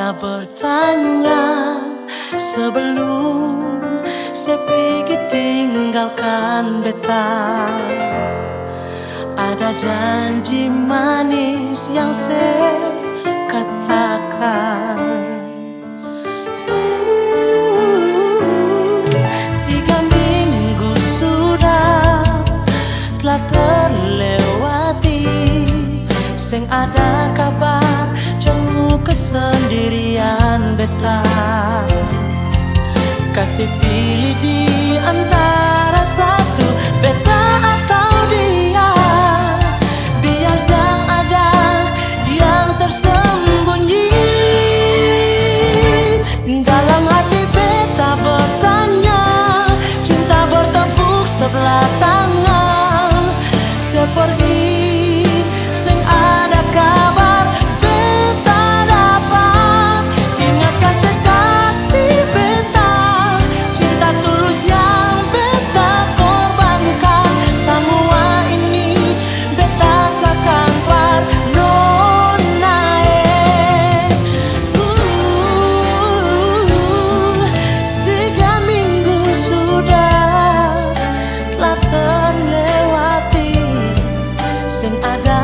beta bertanya sebelum saya pergi tinggalkan beta. Ada janji manis yang saya katakan. 3 minggu sudah telah terlewati, seng ada kabar, jemu kesendirian beta. Kasih pilih di antara satu, beta atau dia. Biar yang ada yang tersembunyi. Dalam hati beta bertanya, cinta bertepuk sebelah tangan. Seperti sing ada kabar beta dapat. Ingatkah sekasih beta, cinta tulus yang beta korbankan. Semua ini beta sakan parnonae. 3 minggu sudah telah terlewati, sing ada